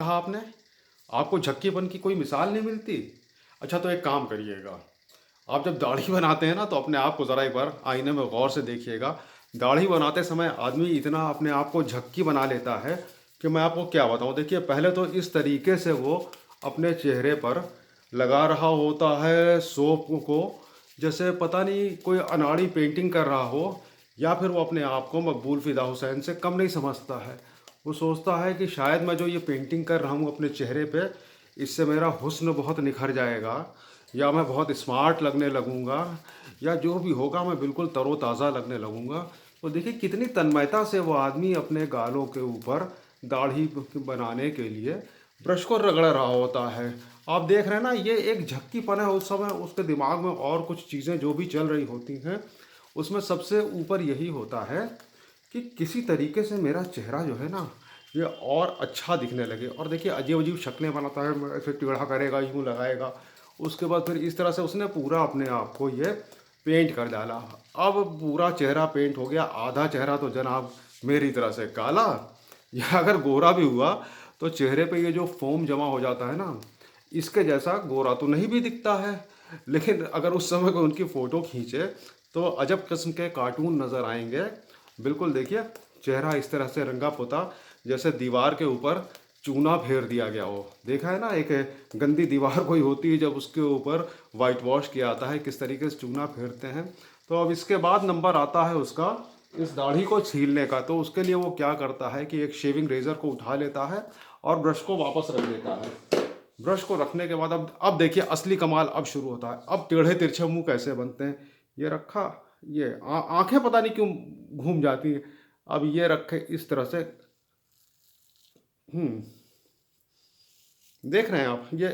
कहा आपने? आपको झक्कीपन की कोई मिसाल नहीं मिलती? अच्छा तो एक काम करिएगा, आप जब दाढ़ी बनाते हैं ना तो अपने आप को ज़रा एक बार आईने में गौर से देखिएगा। दाढ़ी बनाते समय आदमी इतना अपने आप को झक्की बना लेता है कि मैं आपको क्या बताऊँ। देखिए पहले तो इस तरीके से वो अपने चेहरे पर लगा रहा होता है सोप को, जैसे पता नहीं कोई अनाड़ी पेंटिंग कर रहा हो, या फिर वो अपने आप को मकबूल फ़िदा हुसैन से कम नहीं समझता है। वो सोचता है कि शायद मैं जो ये पेंटिंग कर रहा हूँ अपने चेहरे पे, इससे मेरा हुस्न बहुत निखर जाएगा, या मैं बहुत स्मार्ट लगने लगूँगा, या जो भी होगा मैं बिल्कुल तरोताज़ा लगने लगूँगा। तो देखिए कितनी तन्मयता से वो आदमी अपने गालों के ऊपर दाढ़ी बनाने के लिए ब्रश को रगड़ रहा होता है। आप देख रहे हैं ना, ये एक झक्कीपन है। उस समय उसके दिमाग में और कुछ चीज़ें जो भी चल रही होती हैं, उसमें सबसे यूपर यही होता है कि किसी तरीके से मेरा चेहरा जो है ना, ये और अच्छा दिखने लगे। और देखिए अजीब-अजीब शक्लें बनाता है, ऐसे टेढ़ा करेगा, यूँ लगाएगा। उसके बाद फिर इस तरह से उसने पूरा अपने आप को ये पेंट कर डाला। अब पूरा चेहरा पेंट हो गया, आधा चेहरा तो जनाब मेरी तरह से काला, या अगर गोरा भी हुआ तो चेहरे पे ये जो फ़ोम जमा हो जाता है ना, इसके जैसा गोरा तो नहीं भी दिखता है। लेकिन अगर उस समय कोई उनकी फ़ोटो खींचे तो अजब किस्म के कार्टून नज़र आएँगे। बिल्कुल देखिए, चेहरा इस तरह से रंगा पोता जैसे दीवार के ऊपर चूना फेर दिया गया हो। देखा है ना, एक गंदी दीवार कोई होती है, जब उसके ऊपर वाइट वॉश किया आता है किस तरीके से चूना फेरते हैं। तो अब इसके बाद नंबर आता है उसका इस दाढ़ी को छीलने का। तो उसके लिए वो क्या करता है कि एक शेविंग रेज़र को उठा लेता है और ब्रश को वापस रख देता है। ब्रश को रखने के बाद अब देखिए असली कमाल अब शुरू होता है। अब टेढ़े तिरछे मुंह कैसे बनते हैं, ये रखा, ये आंखें पता नहीं क्यों घूम जाती हैं। अब ये रखे इस तरह से। हम्म देख रहे हैं आप, ये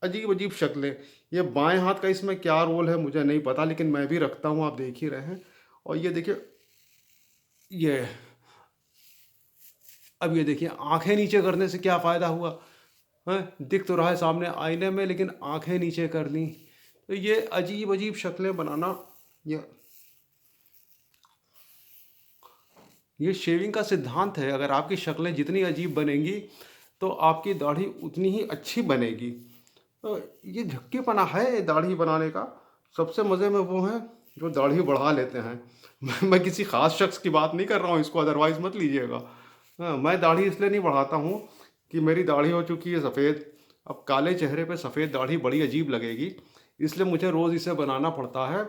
अजीब अजीब शक्लें। ये बाएं हाथ का इसमें क्या रोल है मुझे नहीं पता, लेकिन मैं भी रखता हूँ, आप देख ही रहे हैं। और ये देखिए, ये अब ये देखिए आंखें नीचे करने से क्या फ़ायदा हुआ है? दिख तो रहा है सामने आईने में, लेकिन आंखें नीचे कर ली। तो ये अजीब अजीब शक्लें बनाना, ये ये शेविंग का सिद्धांत है। अगर आपकी शक्लें जितनी अजीब बनेंगी तो आपकी दाढ़ी उतनी ही अच्छी बनेगी। तो ये झक्कीपना है दाढ़ी बनाने का। सबसे मज़े में वो हैं जो दाढ़ी बढ़ा लेते हैं। मैं किसी ख़ास शख्स की बात नहीं कर रहा हूँ इसको, अदरवाइज़ मत लीजिएगा। हाँ, मैं दाढ़ी इसलिए नहीं बढ़ाता हूँ कि मेरी दाढ़ी हो चुकी है सफ़ेद। अब काले चेहरे पे सफ़ेद दाढ़ी बड़ी अजीब लगेगी, इसलिए मुझे रोज़ इसे बनाना पड़ता है।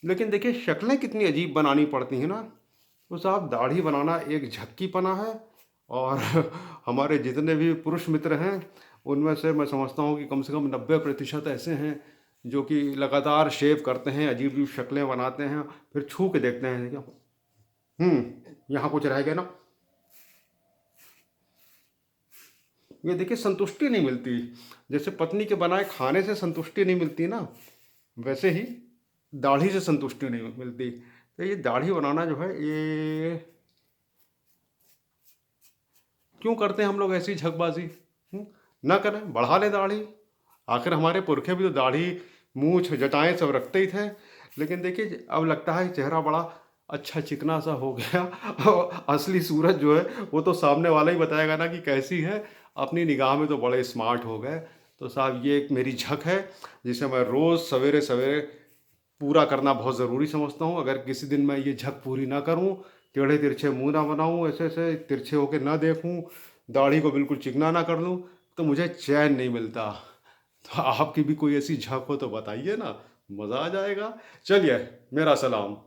लेकिन देखिए शक्लें कितनी अजीब बनानी पड़ती हैं ना। तो साहब दाढ़ी बनाना एक झक्कीपना है। और हमारे जितने भी पुरुष मित्र हैं, उनमें से मैं समझता हूँ कि कम से कम 90% ऐसे हैं जो कि लगातार शेव करते हैं, अजीब अजीब शक्लें बनाते हैं, फिर छू के देखते हैं क्या यहाँ कुछ रह गया ना। ये देखिए संतुष्टि नहीं मिलती। जैसे पत्नी के बनाए खाने से संतुष्टि नहीं मिलती ना, वैसे ही दाढ़ी से संतुष्टि नहीं मिलती। तो ये दाढ़ी बनाना जो है, ये क्यों करते हैं हम लोग ऐसी झकबाजी? ना करें, बढ़ा लें दाढ़ी। आखिर हमारे पुरखे भी तो दाढ़ी, मूछ, जटाएं सब रखते ही थे। लेकिन देखिए अब लगता है चेहरा बड़ा अच्छा चिकना सा हो गया। और असली सूरत जो है वो तो सामने वाला ही बताएगा ना कि कैसी है। अपनी निगाह में तो बड़े स्मार्ट हो गए। तो साहब ये एक मेरी झक है, जिसे मैं रोज़ सवेरे सवेरे पूरा करना बहुत ज़रूरी समझता हूँ। अगर किसी दिन मैं ये झक पूरी ना करूँ, टेढ़े तिरछे मुंह ना बनाऊँ, ऐसे ऐसे तिरछे होके ना देखूँ, दाढ़ी को बिल्कुल चिकना ना कर लूँ, तो मुझे चैन नहीं मिलता। तो आपकी भी कोई ऐसी झक हो तो बताइए ना, मज़ा आ जाएगा। चलिए, मेरा सलाम।